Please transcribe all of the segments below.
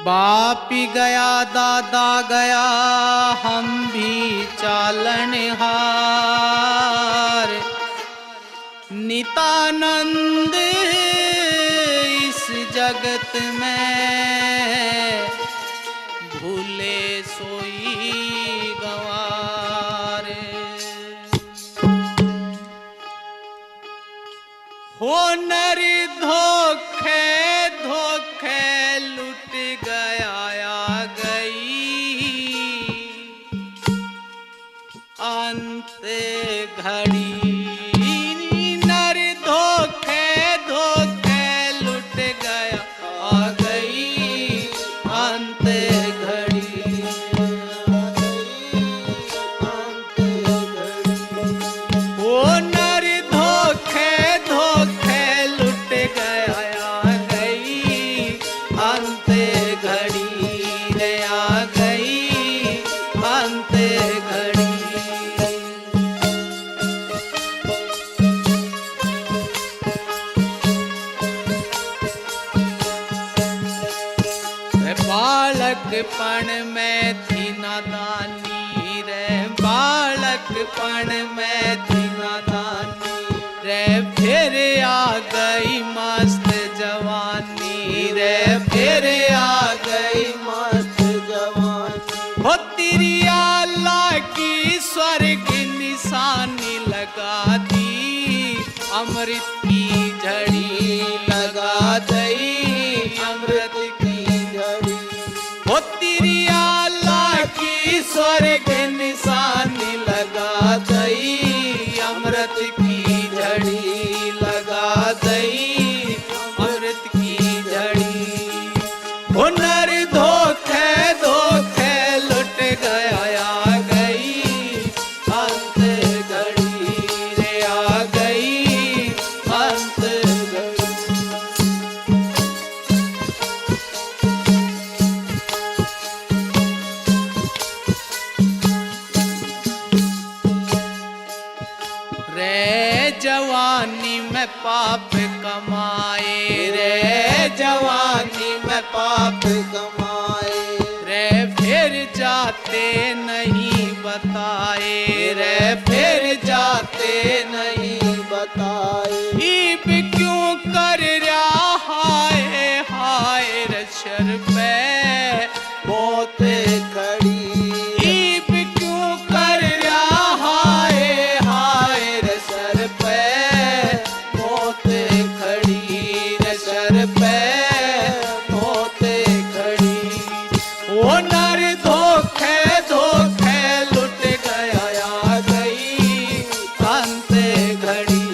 बाप गया दादा गया हम भी चालनहार। नितानंद इस जगत में भूले सोई गंवार। हो नर धोखे धोखे लुट गया गई अंत घड़ी। नर धोखे धोखे लुट गया आ गई अंत घड़ी। वो नर धोखे धोखे लुट गया आ गई अंत घड़ी रे आ गई अंत घड़ी। बालकपण में थी नादानी रे बालकपण में थी नादानी रे फिर आ गई मस्त जवानी रे फिर आ गई मस्त जवानी। हो तेरी आला की स्वर्ग निशानी लगा दी अमृत की झड़ी लगा दी अमृत की झड़ी। हो तेरी आला की स्वर्ग निशानी लगा दई अमृत की झड़ी लगा दई अमृत की झड़ी। हो नर धोखे धोखे लुट गया आ गई अंत घड़ी रे आ गई अंत घड़ी। रे जवानी में पाप कमाए रे जवानी में पाप कमाए रे फिर जाते नहीं बताए रे फिर जाते नहीं बताए। ईब क्यों कर रहा हाय हाय रक्षर पे मौत खड़ी। ईब क्यों कर रहा हाय हाय रसर पे मौत खड़ी रसर पे मौत खड़ी। वो नर धोखे धोखे लुट गया आ गई अंत घड़ी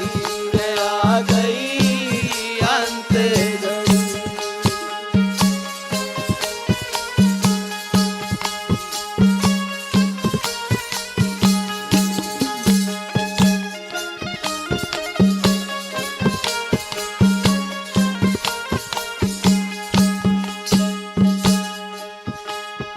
रे आ गई अंत घड़ी।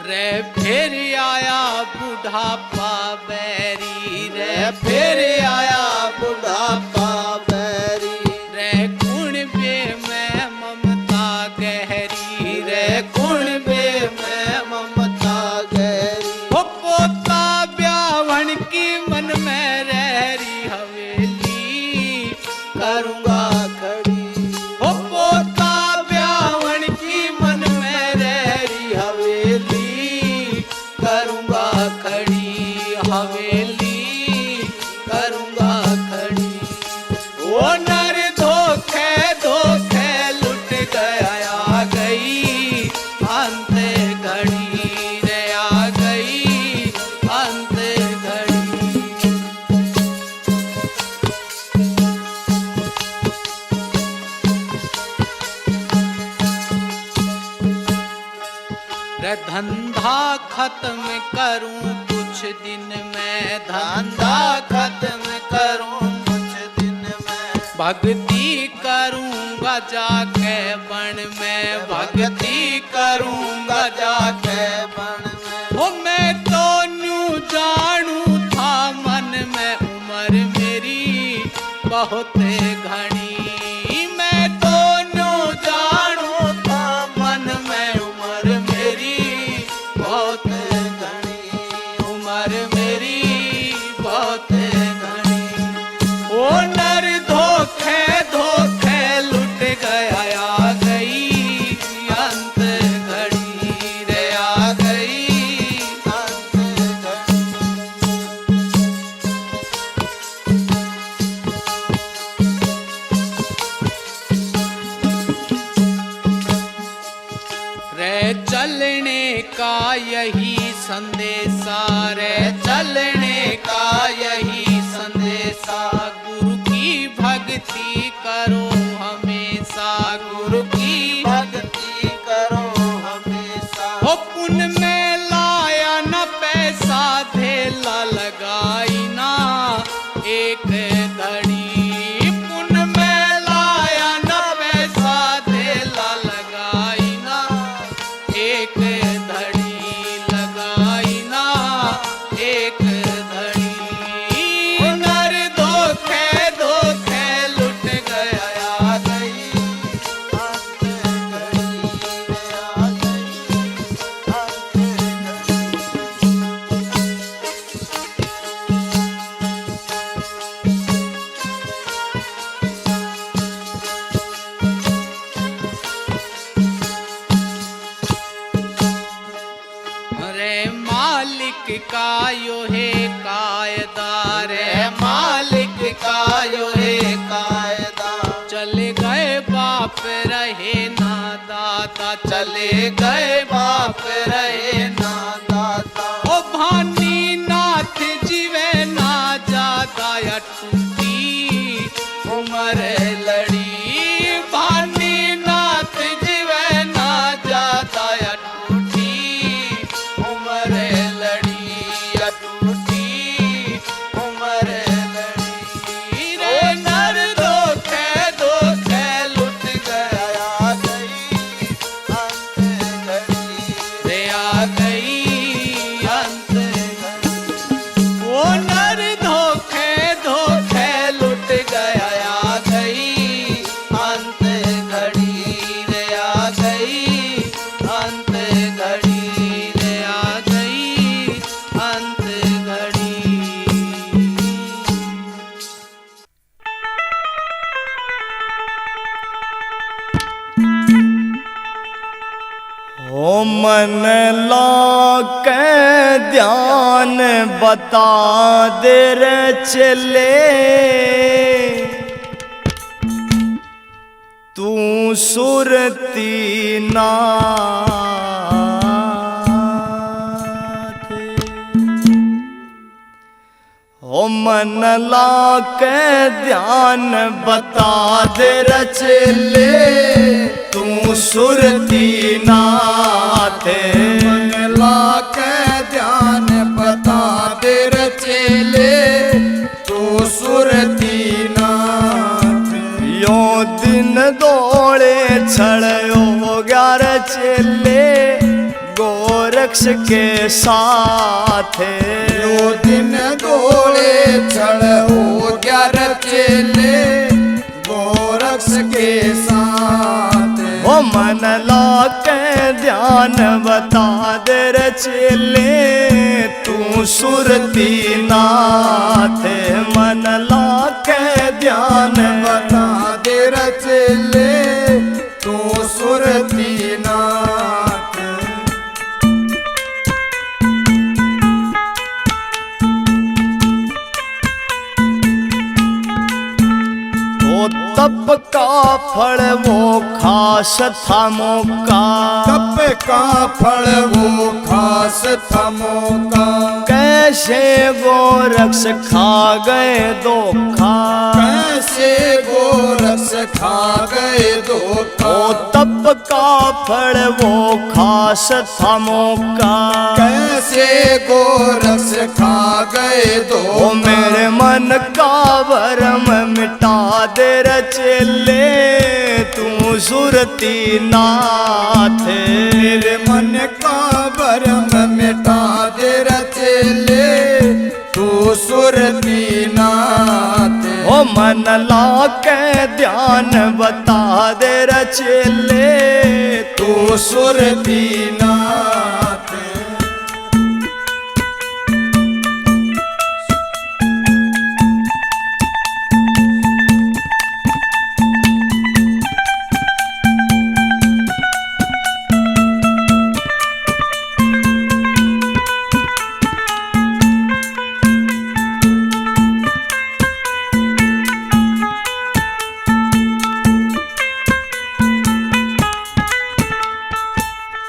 रे फिर आया बुढ़ापा बैरी रे फिर आया बुढ़ापा बैरी रे कुणबे में ममता गहरी रे कुणबे में ममता गहरी। वो पोता ब्यावन की मन में रहरी हवेली करूंगा खड़ी। वो पोता ब्यावन की मन में रहरी हवेली करूंगा खड़ी हवेली करूंगा खड़ी। वो नर धोखे धोखे लुट गया आ गई अंत घड़ी रे आ गई अंत घड़ी। रे धंधा खत्म करूं कुछ दिन में धंधा खत्म करूं कुछ दिन में। भक्ति करूंगा जाके बन में भक्ति करूंगा जाके बन में। वो मैं तो न्यू जानू था मन में उम्र मेरी बहुत घनी। मैं तो का यही संदेशा रे, चलने का यही संदेशा। गुरु की भक्ति करो हमेशा, गुरु की भक्ति करो हमेशा। ओ पुण्य में लाया न पैसा, धेला लगाई ना एक घड़ी। पुण्य में लाया न पैसा, धेला लगाई ना एक घड़ी, लगाई ना एक घड़ी। नर धोखे धोखे लुट गया, आ गई अंत घड़ी, आ गई अरे मालिक का यो है कायदा रे, मालिक का यो है कायदा। चले गए बाप रहे ना दाता, चले गए बाप रहे ना दाता। ओ भानी नाथ जीवे ना जाता, या टूटी उम्र लड़ी। भानी नाथ जीवे ना जाता, या टूटी उम्र लड़ी, या टूटी उम्र लड़ी। रे नर धोखे धोखे लुट गया, आ गई अंत घड़ी रे, आ गई अंत घड़ी। वो नर धोखे धोखे लुट गया, आ गई अंत घड़ी रे, आ गई अंत घड़ी रे, आ गई अंत घड़ी। ओ मन लाके ध्यान बता दे रे चले, तू सुरती नाथ। ओ मन लाके ध्यान बता दे रे चले, तू सुरती नाथ। मन लाके ध्यान बता दे रे चेले, तू सुरती नाथ। यो दिन दौड़े छड़ो ग्यारह चेले, गोरक्ष के साथ। यो दिन दौड़े चढ़ हो 11 चेले, गोरक्ष के साथ। ओ मन लाके ध्यान बता दे रे चेले, तू सुरती नाथ। मन लाके ध्यान बता दे रे चेले, तू सुरती नाथ। ओ तप का फल वो खास था मौका, तप का फल वो खास था मौका। कैसे गोरक्ष खा गए धोखा, कैसे गोरक्ष खा गए धोखा। ओ तप का फल वो खास था मौका। कैसे गोरक्ष खा गए धोखा। ओ मेरे मन का भरम मिटा दे रे चेले, तू सुरती नाथ। मेरे मन का भरम मिटा दे रे चेले, तू सुरती नाथ। ओ मन लाके ध्यान बता दे रे चेले, तू सुरती नाथ।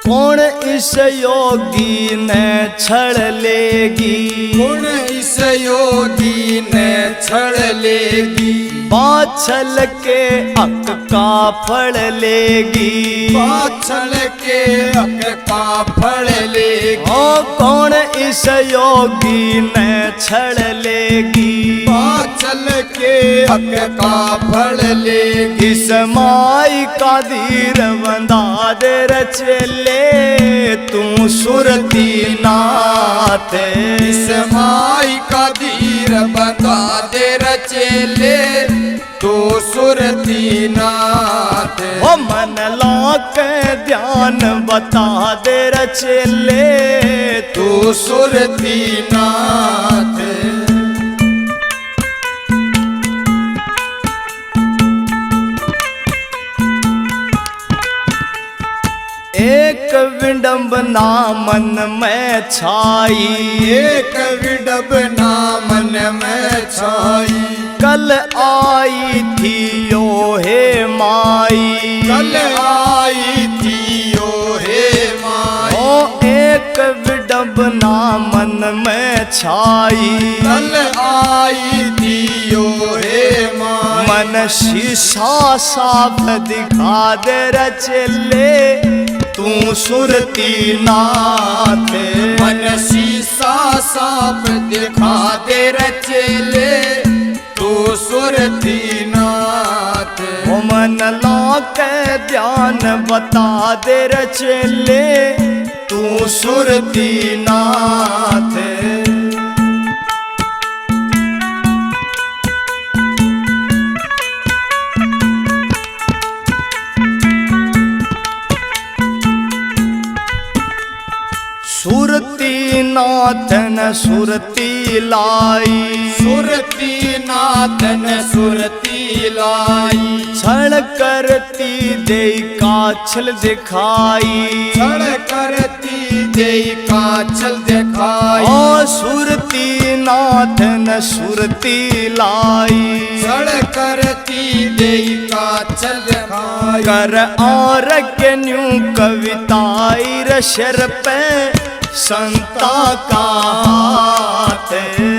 कौन इस योगी ने छड़ लेगी, कौन इस योगी ने छड़ लेगी, बाछल के अक का फल लेगी, बाछल के अक का फल लेगी, ओ कौन इस योगी ने छड़ लेगी, बाछल के अक का फल लेगी, इस माई का धीर बंधा दे रचले तू सुरती नाथ, इस माई का धीर बता दे रचेले तो सुरती नाथ, ओ मन लाक ध्यान बता दे रचले तो सुरती नाथ। एक विडंबना मन में छाई, एक विडंबना मन में छाई, कल आई थी यो हे माई, कल आई थी यो हे माई, ओ एक विडंबना मन में छाई, कल आई थी यो हे माई, मन शीशा साफ दिखा दे रचले तू सुरती नाथ, मन शीशा साफ दिखा दे रचेले तू सुरती नाथ, ओ मन लाक ध्यान बता दे रचले तू सुरती नाथ। सुरती नाथन सुरती लाई, सुरती नाथन सुरती लाई, छड़ करती दे काछल दिखाई, छड़ करती दे काछल दिखाई, ओ सुरती नाथन सुरती लाई, छड़ करती दे काछल दिखाई, कर और के न्यू कविताई रशर पे संता का हाथ,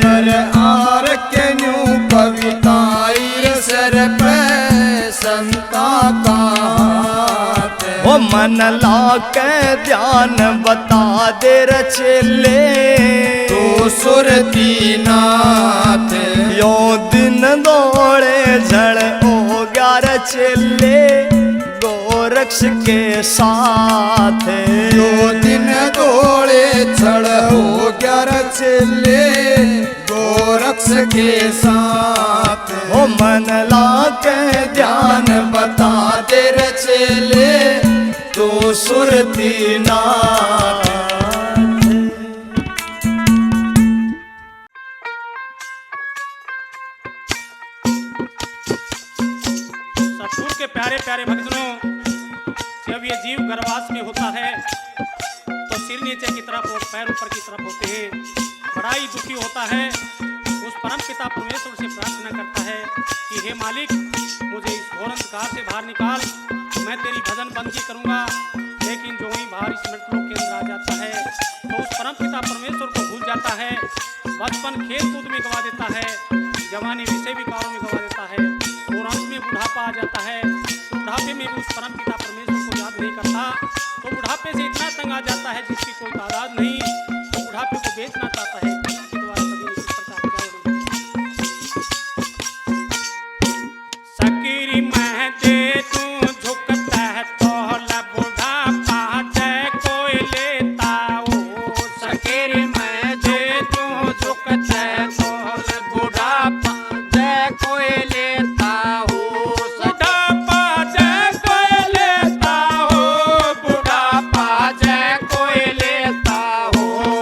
कर आर के न्यू कविताई सर पे संता का हाथ, ओ मन लाक ध्यान बता दे रचले तो सुरती नाथ, यो दिन दौड़े झड़ ओ ग्यारह चले गोरक्ष के साथ, दो दिन दौड़े छड़ हो ग्यारह चले गोरक्ष के साथ, ओ मन लाक ध्यान बता दे रचेले तो सुरती नाथ। सतगुरु के प्यारे प्यारे भक्तों, जब ये जीव गर्भवास में होता है तो सिर नीचे की तरफ और पैर ऊपर की तरफ होते हैं, बड़ा ही दुखी होता है। उस परम पिता परमेश्वर से प्रार्थना करता है कि हे मालिक, मुझे इस घोर अंधकार से बाहर निकाल, मैं तेरी भजन बंदगी करूंगा। लेकिन जो ही बाहर इस मृतलोक के अंदर आ जाता है तो उस परम पिता परमेश्वर को भूल जाता है, बचपन खेल कूद में गवा देता है, जवानी विषय विकारों में गवा देता है और अंत में बुढ़ापा आ जाता है। तो बुढ़ापे में भी उस परम पिता परमेश्वर को याद नहीं करता, तो बुढ़ापे से इतना तंग आ जाता है जिसकी कोई तादाद नहीं, तो बुढ़ापे को बेचना चाहता है। इसके द्वारा सभी ने इस प्रकार क्या सकरी मैं दे तू झुकता है तोहला बुढ़ापा जय कोई लेता हो, सकरी मैं दे तू झुकता है तोहला बुढ़ापा जय कोई लेता हो, बुढ़ापा जय कोई लेता हो, बुढ़ापा जय कोई लेता हो,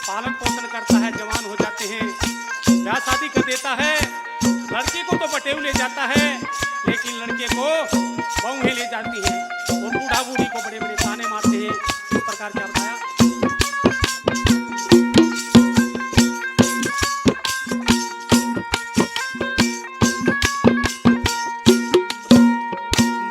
पालन पोषण करता है, जवान हो जाते हैं, ब्याह शादी कर देता है। लड़की को तो बटेव ले जाता है, लेकिन लड़के को बहुएं ले जाती हैं और बूढ़ा बूढ़ी को बड़े बड़े ताने मारते हैं। इस प्रकार क्या बताया?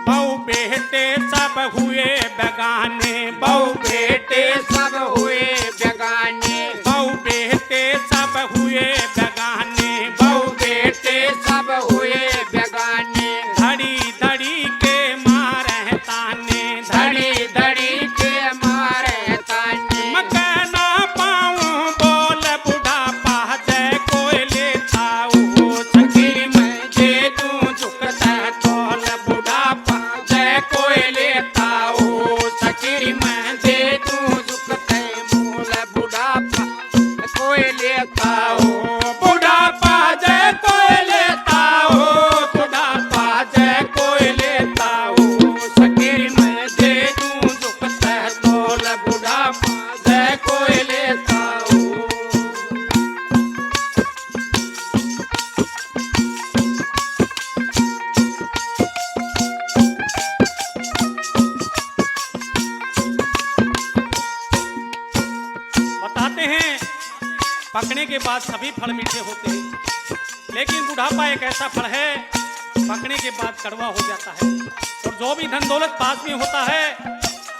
बहु बेटे सब हुए बेगाने, बहु बेटे सब हुए बेगाने, बहु बेटे सब हुए बेगाने, बहु बेटे सब हुए बेगाने, धड़ी धड़ी के मारे ताने, धड़ी धड़ी के मारे ताने। मैं कह ना पाऊं बोल बुढ़ापा जय कोई लेता हो सखी मैं दे दूं झुकता तोल बुढ़ापा जय कोई लेता हो। सखी मैं दे दूं झुकते मूल बुढ़ापा कोई लेता हो। बुढ़ापा जय कोई लेता हो, बुढ़ापा जय कोई लेता हो। सखी मैं दे दूं झुकते तोल बुढ़ापा जय कोई लेता हो। बताते हैं पकने के बाद सभी फल मीठे होते हैं, लेकिन बुढ़ापा एक ऐसा फल है पकने के बाद कड़वा हो जाता है। और जो भी धन दौलत पास में होता है,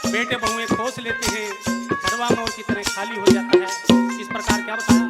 बेटे बहुएं खोस लेते हैं, कड़वा मोर की तरह खाली हो जाता है। इस प्रकार क्या बताया?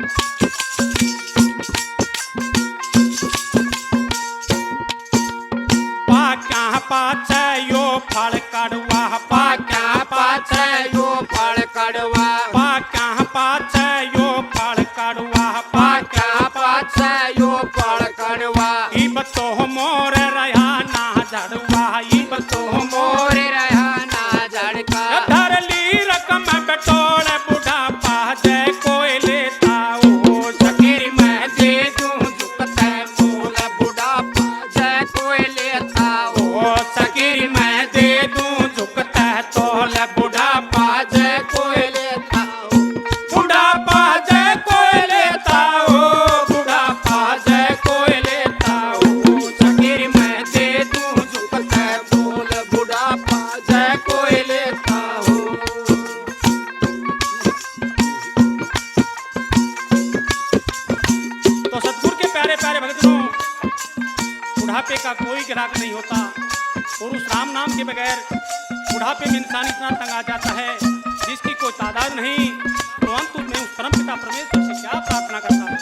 पाक्या पाछे यो फल कड़वा, पाक्या पाछे यो फल कड़वा, पाक्या पाछे यो फल कड़वा, पाक्या पाछे यो फल कड़वा। इब तो मोर रहा ना झड़वा, इब तो मोर रहा ना झड़का, धरली रकम बटोर बुढ़ापा जय कोई लेता हो। सखी मैं दे दूं झुकते मूल बुढ़ापा जय कोई लेता हो। सखी मैं दे दूं झुकते तोल बुढ़ापा जय कोई लेता हो। बुढ़ापा जय कोई लेता हो, बुढ़ापा जय कोई लेता हो। सखी मैं दे दूं झुकते तोल बुढ़ापा जय कोई लेता हो। तो सतगुरु के प्यारे प्यारे भक्तों, बुढ़ापे का कोई ग्राहक नहीं होता। और उस राम नाम के बगैर बुढ़ापे में इंसान इतना तंग आ जाता है जिसकी कोई तादाद नहीं। तो अंत में उस परमपिता परमेश्वर से क्या प्रार्थना करता है?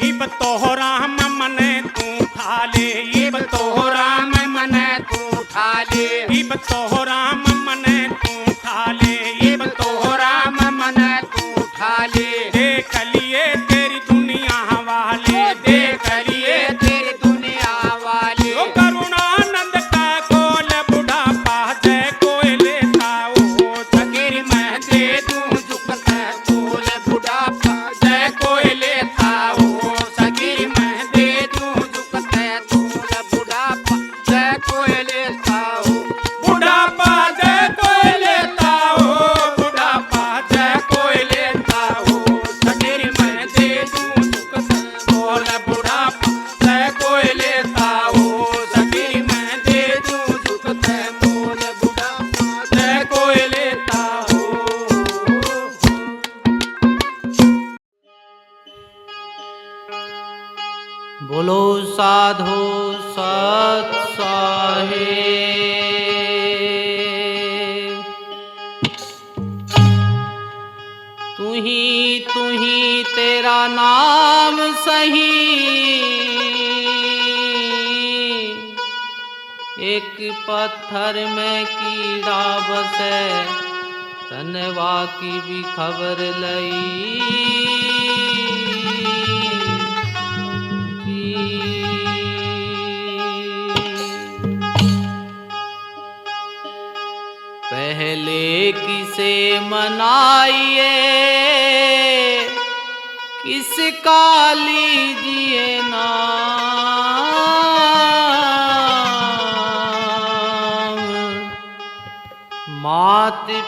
इब तो राम मने तू ठाले, इब तो राम मन तू ठाले, इब तो राम मने तू ठाले, इब तो राम मन तू ठाले। देख लिए तेरी दुनिया वाले, देख लिए तेरी दुनिया वाले, ओ करुणानंद का कोल बुढ़ापा जय कोई लेता हो। सखी मैं दे दूं झुकते तोल बुढ़ापा जय कोई लेता हो। सखी मैं दे दूं झुकते तोल बुढ़ापा जय कोई लेता हो। बुढ़ापा जय कोई लेता हो, बुढ़ापा जय कोई लेता हो। सखी मैं दे दूं झुकते तोल बुढ़ापा जय कोई लेता हो। सखी मैं दे दूं झुकते तोल बुढ़ापा जय कोई लेता हो। बोलो साधो सत साहेब। तू ही तेरा नाम सही, एक पत्थर में कीड़ा बसे, तनवा की भी खबर लई। पहले किसे मनाइए, किसका लीजिए ना।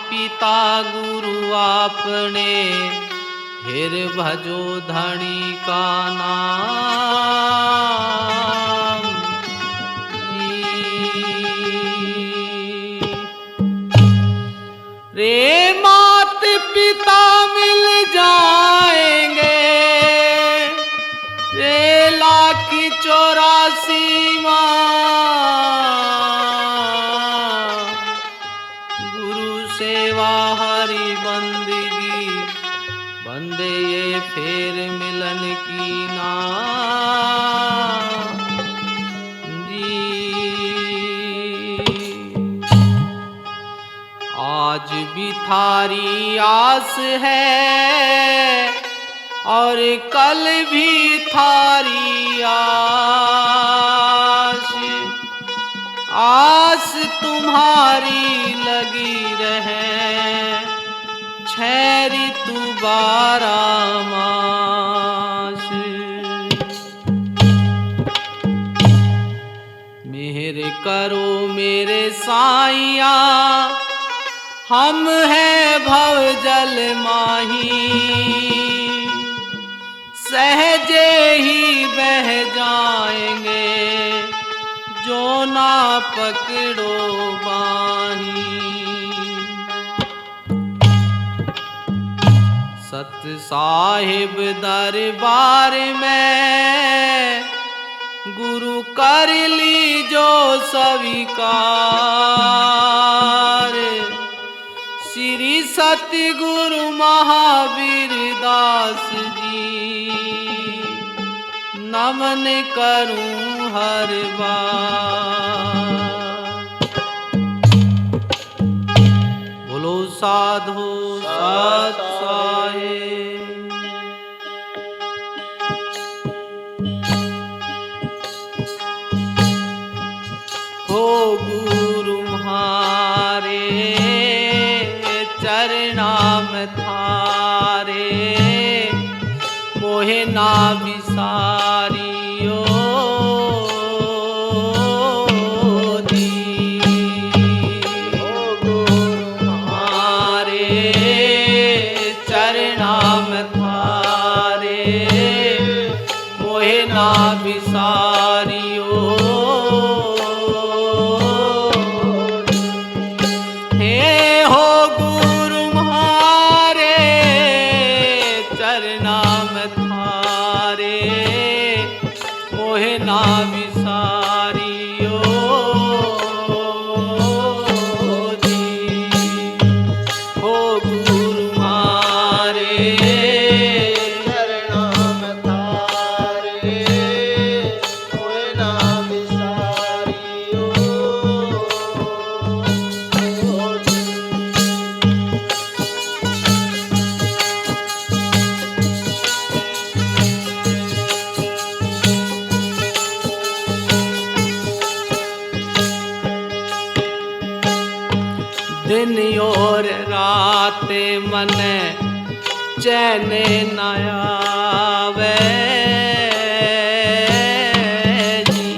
पिता गुरु आपने, फिर भजो धनी का नाम जी। रे मात पिता मिल जाएंगे, रे 1,84 गुरु सेवा हरि बंदगी, बंदे ये फेर मिलन की ना जी। आज भी थारी आस है और कल भी थारी आस तुम्हारी लगी रहे, 6 ऋतु 12 मास। मेहर करो मेरे साईया, हम हैं भव जल माही, सहजे ही बह जाएंगे जो ना पकड़ो बाही। सत साहिब दरबार में गुरु कर ली जो स्वीकार, श्री सतगुरु महावीर दास जी नमन करूं हर बार। बोलो साधु सत साहिब। हो गुरु म्हारे चरणाम थारे, मोहे ना विसारियो दी। हो गुरु म्हारे चरणाम थारे, मोहे ना विसारियो। ना विसारियो जी। हो गुरु मारे चरणाम थारे, मोहे ना विसारियो जी। दिन और रात मन चैन न आवे जी।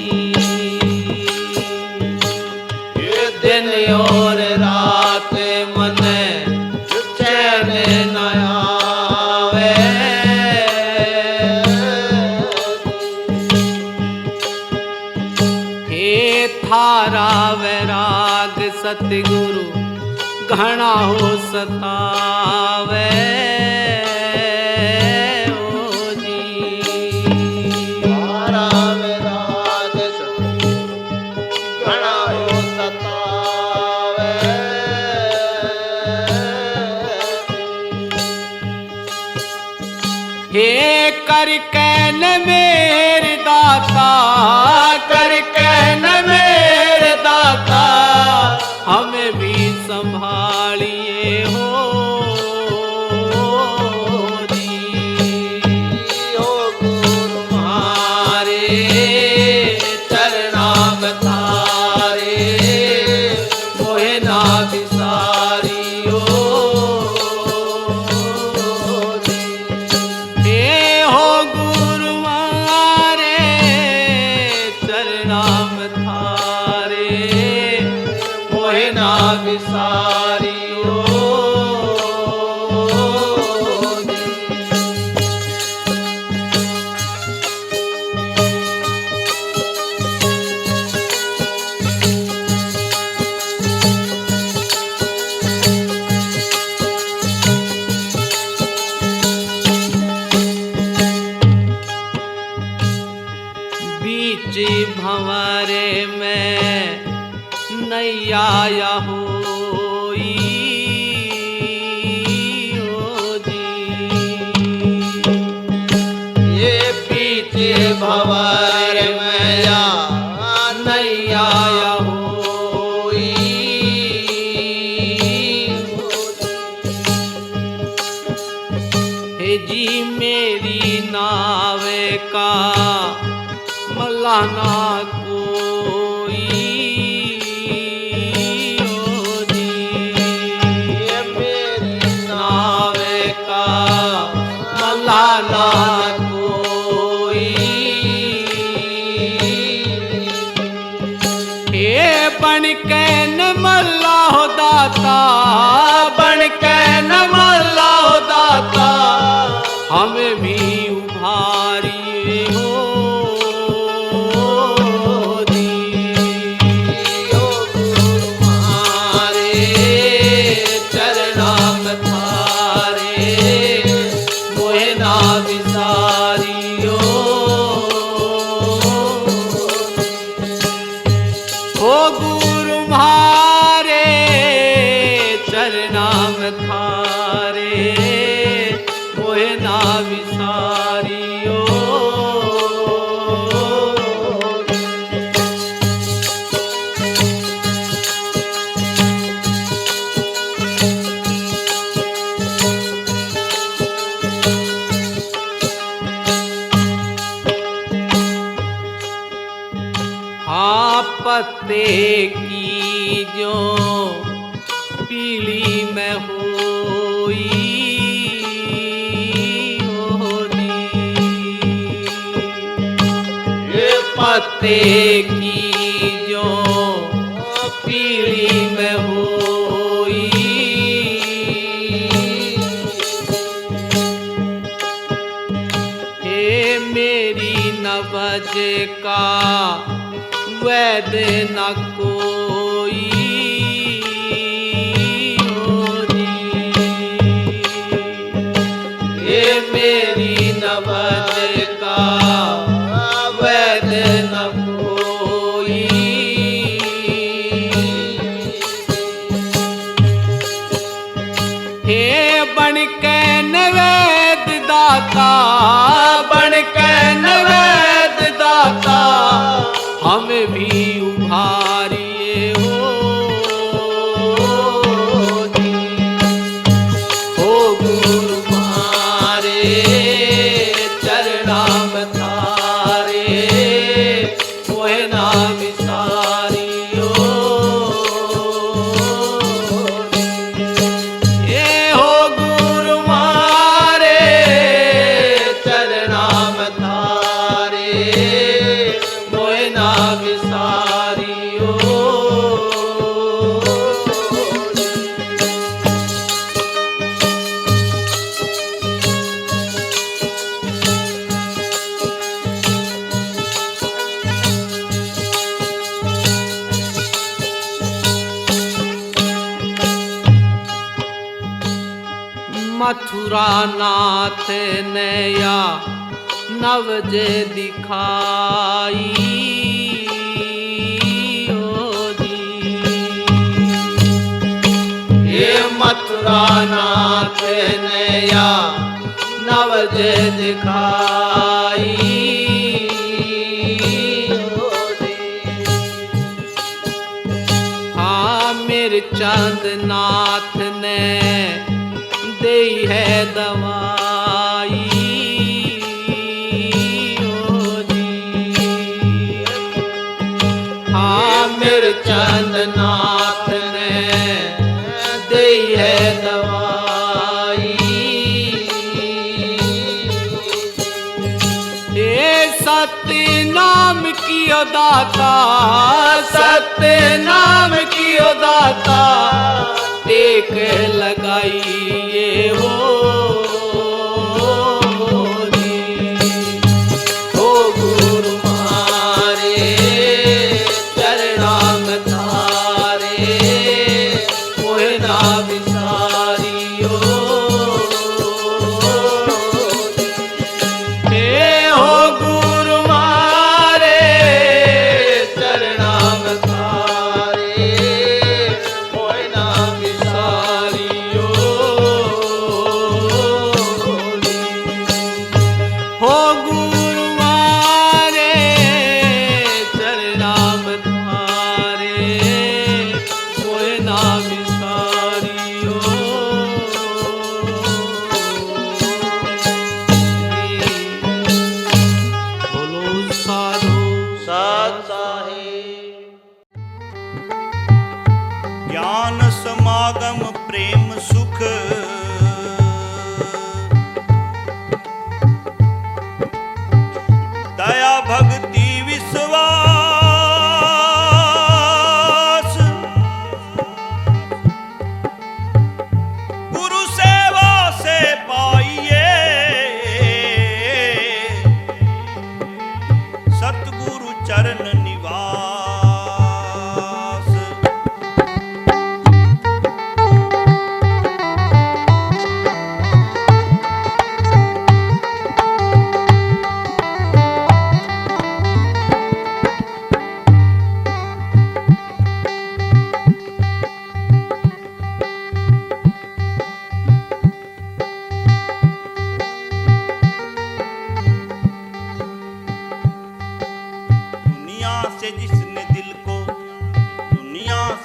ये दिन और रात मन चैन न आवे, हे थारा वैराग सतगुरु घना हो सतावे ओ जी। थारा वैराग सतगुरु घना हो सतावे, हे कर कैन मेरे दाता, कर कैन मेरे दाता, हमें भी संभालिए हो बीच भंवरे में नैया होई ओ जी। ये पीछे भंवर में या नैया होई। हे जी मेरी नावे का मलाना कोई ओ जी। ये मेरी नावे का मलाना कोई। हे बन के न मल्ला हो दाता, बन के न मल्ला हो दाता, हमें भी उभारिए हो जी। ओ गुरु मारे चरणाम थारे, मोहे ना विसारियो। ओ गुरु म्हारे चरणाम थारे, मोहे ना विसारियो। हाँ पत्ते की जो पीली में होई होनी। ये पत्ते की जो पीली में होई। हे मेरी नवज का वैद न कोई ओ जी। ये मेरी नवज का वैद न कोई। हे बन के नवैद दाता, बन के नवैद दाता, हमें भी उभारिए हो जी। ओ गुरु मारे चरणाम थारे, मोहे ना विसारियो। ए हो गुरु मारे चरणाम थारे, मोहे ना विसारियो। मथुरा नाथ नया नवजे दिखाई ओ जी। ये मथुरा नाथ नया नवज दिखाई। हाँ मेरे चंद नाथ ने दी है दवाई ओ जी। हाँ मेरे चंद नाथ ने दी है दवाई। ये सत्य नाम की ओ दाता, सत्य नाम की ओ दाता, टेक लगाइए हो जी। ओ गुरु मारे चरणाम थारे, मोहे ना विसारियो। हे हो गुरु मारे साधो सत साहिब। ज्ञान समागम प्रेम सुख दया भक्ति विश्वास गुरु सेवा से पाइए सतगुरु चरण निवास।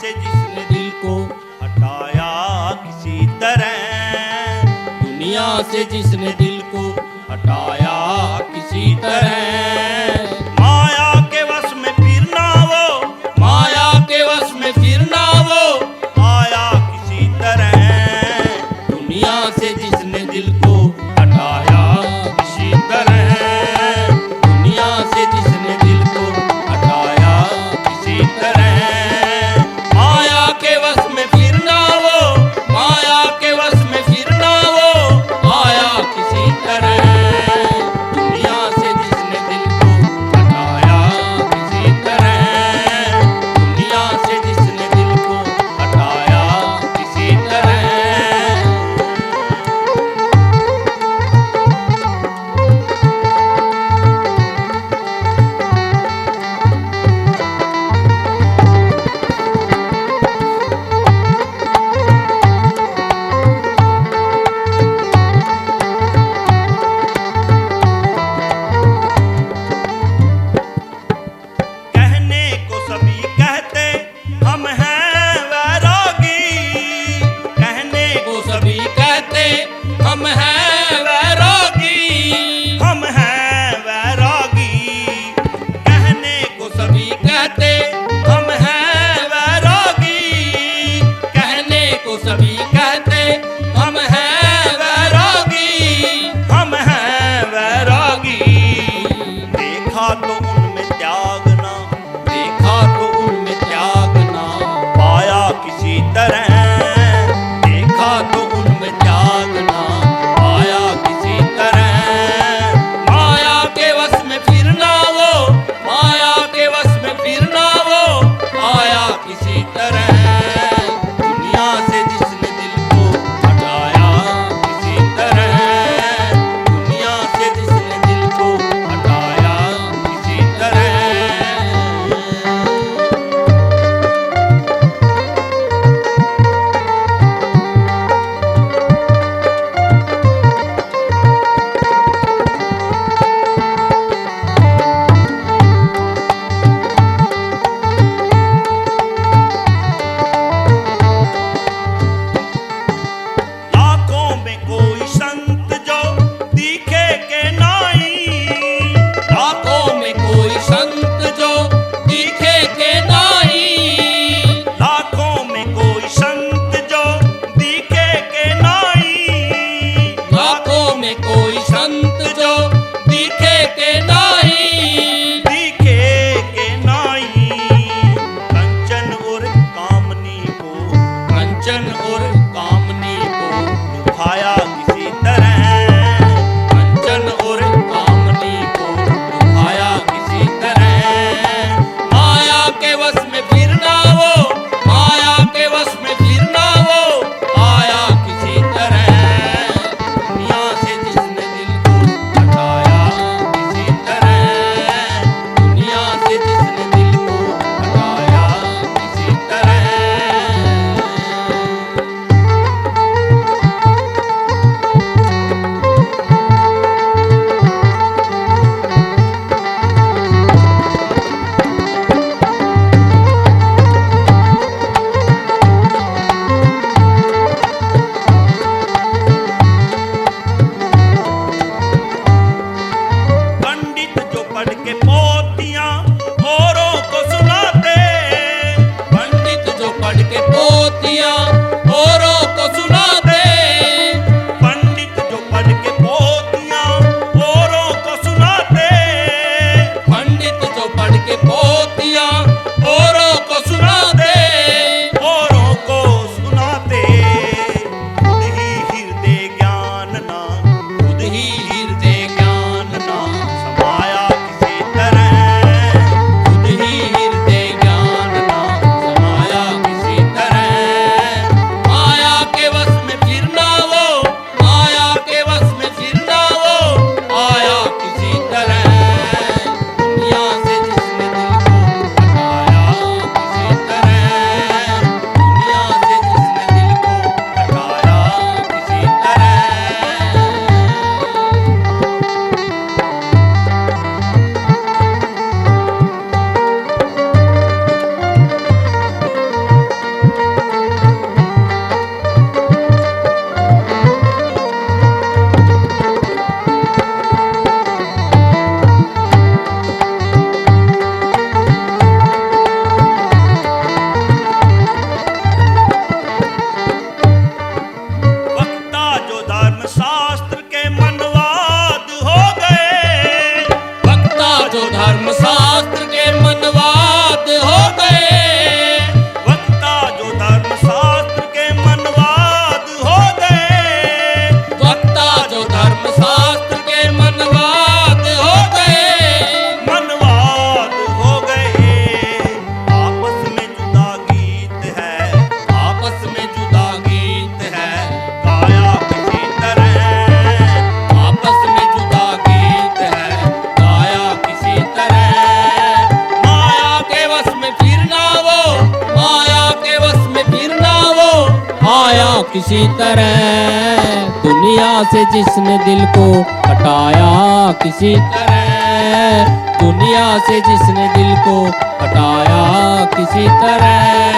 से जिसने दिल को हटाया किसी तरह, दुनिया से जिसने दिल को हटाया किसी तरह, माया के वश में फिर ना वो, माया के वश में फिर ना वो आया किसी तरह। दुनिया से जिसने दिल को हटाया किसी तरह, दुनिया से जिसने दिल को हटाया किसी तरह, माया के वश में फिर ना वो, माया के वश में फिर ना वो आया किसी तरह। दुनिया से जिसने दिल को हटाया किसी तरह, दुनिया से जिसने दिल को हटाया किसी तरह। कहने को सभी कहते हम हैं वैरागी, कहने को सभी कहते हम हैं वैरागी, हम हैं वैरागी, कहने को सभी कहते हम हैं वैरागी, कहने को सभी कहते हम हैं वैरागी, हम हैं वैरागी। देखा तो उनमें त्याग ना, देखा तो उनमें त्याग ना पाया किसी तरह, देखा तो उनमें त्याग ना पाया किसी तरह, माया के वश में फिर ना वो, माया के वश में फिर ना वो आया किसी तरह। दुनिया से जिसने दिल को हटाया किसी तरह, दुनिया से जिसने दिल को हटाया किसी तरह। लाखों में कोई संत जो दिखे के नाई, लाखों में कोई संत जो दिखे के नाई, लाखों में कोई संत जो दिखे के नाई, लाखों में कोई संत जो दिखे के नाई, दिखे के नाई। कंचन और कामनी को, कंचन और कामनी को लुभाया किसी तरह, कंचन और कामनी को लुभाया किसी तरह, पोतियां औरों को सुनाते। पंडित जो पढ़ के पोतियां औरों को सुनाते। पंडित जो पढ़ के पोतियां औरों को सुनाते। पंडित जो पढ़ के पोतियां औरों को सुनाते। औरों को सुनाते। खुद ही हृदय ज्ञान ना, खुद ही हृदय ज्ञान ना समाया किसी तरह। खुद ही हृदय ज्ञान ना समाया किसी तरह। माया के वश में फिरना वो, माया के वश में फिरना वो आया किसी तरह। दुनिया से जिसने दिल को हटाया किसी तरह। दुनिया से जिसने दिल को हटाया किसी तरह। वक्ता जो धर्म शास्त्र के मनवाद हो गए। वक्ता जो धर्म शास्त्र के मनवाद हो गए। वक्ता जो धर्म शास्त्र के मनवाद हो गए। वक्ता जो धर्म शास्त्र के मनवाद हो गए। मनवाद हो गए। आपस में जुदा गीत है, आपस में जुदा गीत है गाया किसी तरह। आपस में जुदा गीत है गाया किसी तरह। माया के वश में फिरना वो, माया के वश में फिरना वो आया किसी तरह। दुनिया से जिसने दिल को हटाया किसी तरह। दुनिया से जिसने दिल को हटाया किसी तरह।